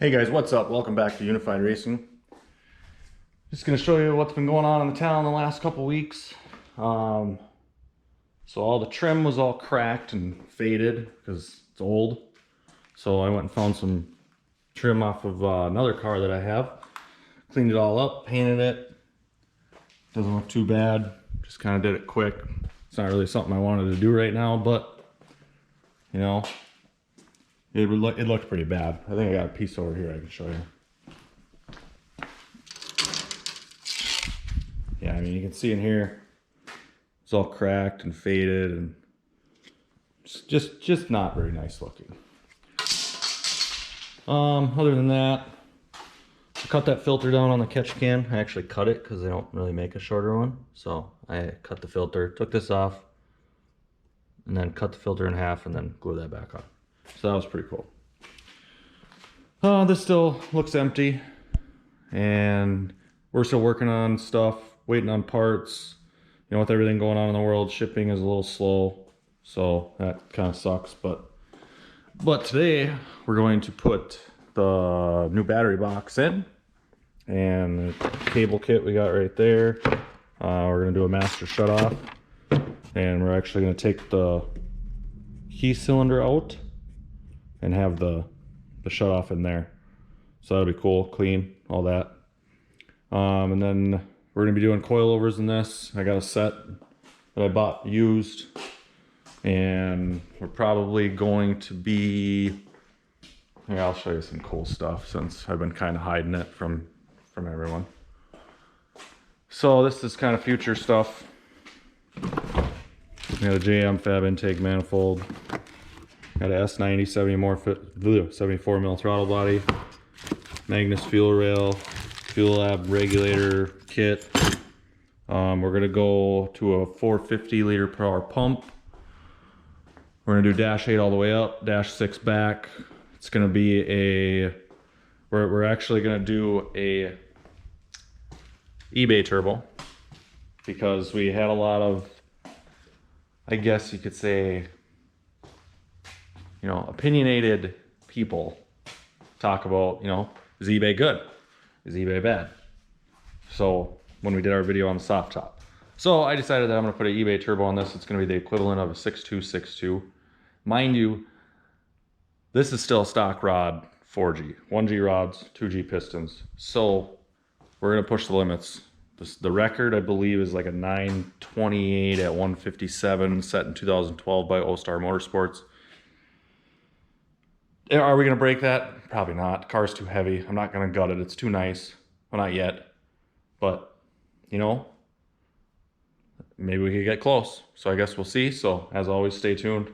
Hey guys, what's up? Welcome back to Unified Racing. Just going to show you what's been going on in the town the last couple weeks. So all the trim was all cracked and faded because it's old. So I went and found some trim off of another car that I have. Cleaned it all up, painted it. Doesn't look too bad. Just kind of did it quick. It's not really something I wanted to do right now, but you know, it looked pretty bad. I think I got a piece over here I can show you. Yeah, I mean, you can see in here, it's all cracked and faded and just not very nice looking. Other than that, I cut that filter down on the catch can. I actually cut it because they don't really make a shorter one. So I cut the filter, took this off, and then cut the filter in half and then glue that back on. So that was pretty cool. This still looks empty, and we're still working on stuff, waiting on parts. You know, with everything going on in the world, shipping is a little slow, so that kind of sucks. But today we're going to put the new battery box in, and the cable kit we got right there. We're going to do a master shutoff, and we're actually going to take the key cylinder out and have the shutoff in there. So that'll be cool, clean, all that. And then we're gonna be doing coilovers in this. I got a set that I bought used, and we're probably going to be, yeah, I'll show you some cool stuff since I've been kind of hiding it from everyone. So this is kind of future stuff. We got a JM fab intake manifold. Got a S90 74 mil throttle body, Magnus fuel rail, fuel lab regulator kit. We're gonna go to a 450 liter per hour pump. We're gonna do dash 8 all the way up, dash 6 back. It's gonna be a, we're actually gonna do a eBay turbo because we had a lot of, I guess you could say, you know, opinionated people talk about, you know, is eBay good? Is eBay bad? So when we did our video on the soft top. So I decided that I'm gonna put an eBay turbo on this. It's gonna be the equivalent of a 6262. Mind you, this is still stock rod 4G. 1G rods, 2G pistons. So we're gonna push the limits. The record, I believe, is like a 928 at 157 set in 2012 by O-Star Motorsports. Are we going to break that? Probably not. The car's too heavy. I'm not going to gut it. It's too nice. Well, not yet. But, you know, maybe we could get close. So I guess we'll see. So, as always, stay tuned.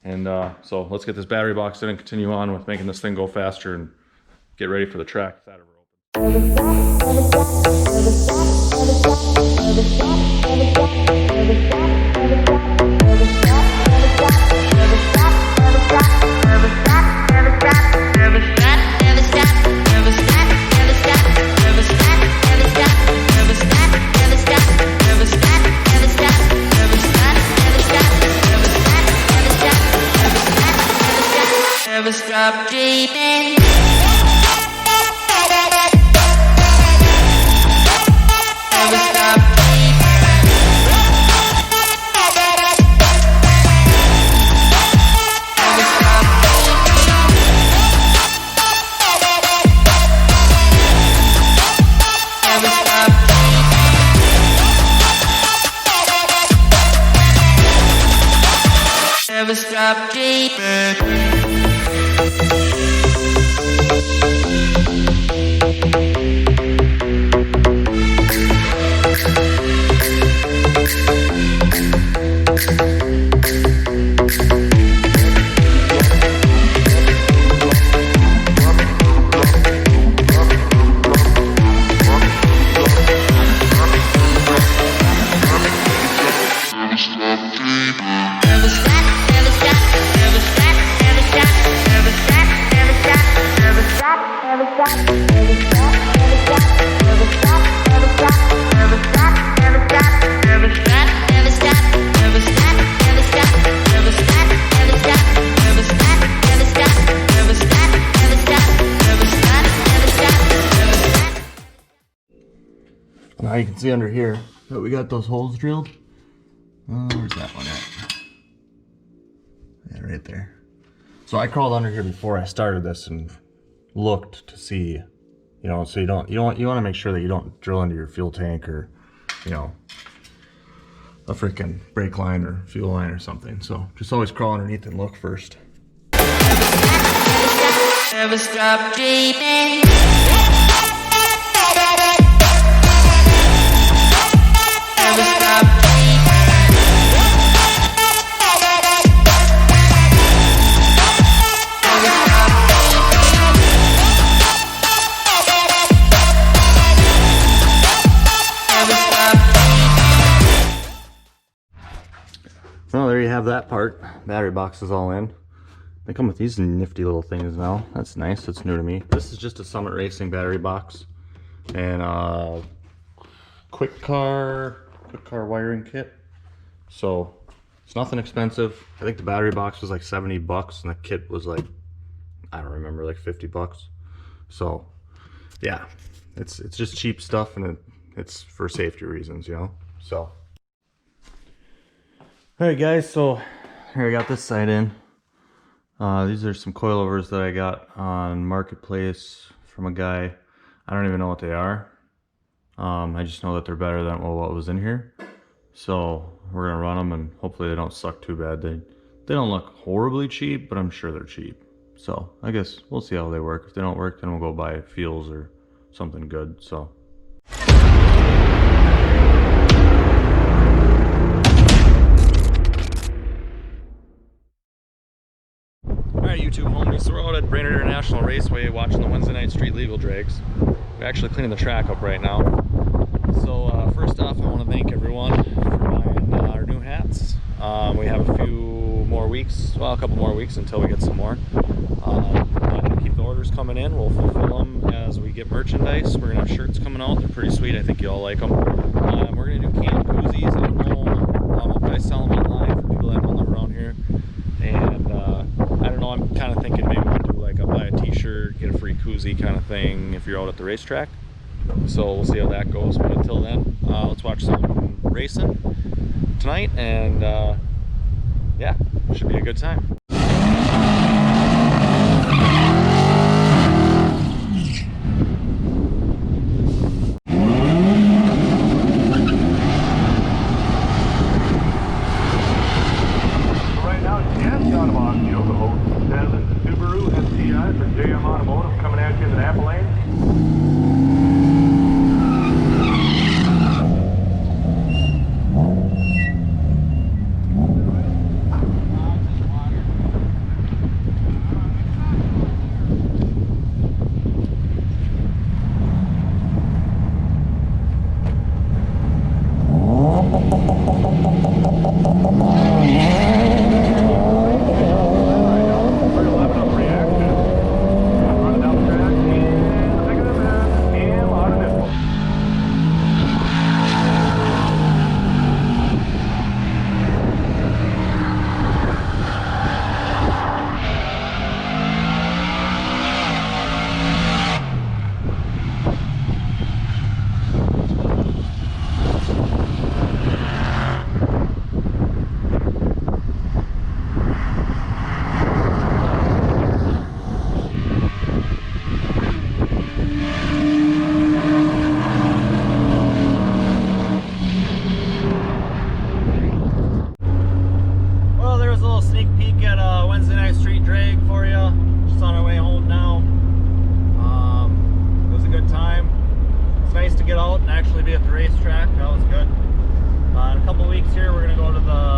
And so let's get this battery box in and continue on with making this thing go faster and get ready for the track. Stop dreaming. Never stop dreaming. Never stop Never stop Never stop dreaming. Never stop. Now you can see under here that we got those holes drilled. Where's that one at? Yeah, right there. So I crawled under here before I started this and looked to see, you know, so you want to make sure that you don't drill into your fuel tank or, you know, a freaking brake line or fuel line or something. So just always crawl underneath and look first. Never stop dreaming. Never stop dreaming. Never stop Never stop. Well, there you have that part. Battery box is all in. They come with these nifty little things now. That's nice. That's new to me. This is just a Summit Racing battery box and quick car wiring kit. So it's nothing expensive. I think the battery box was like 70 bucks and the kit was like, I don't remember, like 50 bucks. So yeah, it's just cheap stuff, and it's for safety reasons, you know. So all right, guys. So here I got this side in. These are some coilovers that I got on Marketplace from a guy. I don't even know what they are. I just know that they're better than what was in here. So we're gonna run them, and hopefully they don't suck too bad. They don't look horribly cheap, but I'm sure they're cheap. So I guess we'll see how they work. If they don't work, then we'll go buy fuels or something good. So. Alright, YouTube homies, so we're out at Brainerd International Raceway watching the Wednesday night street legal drags. We're actually cleaning the track up right now. So first off, I want to thank everyone for buying our new hats. We have a few more weeks, well, a couple more weeks until we get some more. But keep the orders coming in. We'll fulfill them as we get merchandise. We're going to have shirts coming out. They're pretty sweet. I think you all like them. We're going to do canned koozies. I don't know if I sell them online for people that don't live around here. And I don't know, I'm kind of thinking maybe we'll do like a buy a t-shirt, get a free koozie kind of thing if you're out at the racetrack. So we'll see how that goes, but until then, let's watch some racing tonight, and yeah, should be a good time. Get out and actually be at the racetrack. That was good. In a couple weeks here, we're going to go to the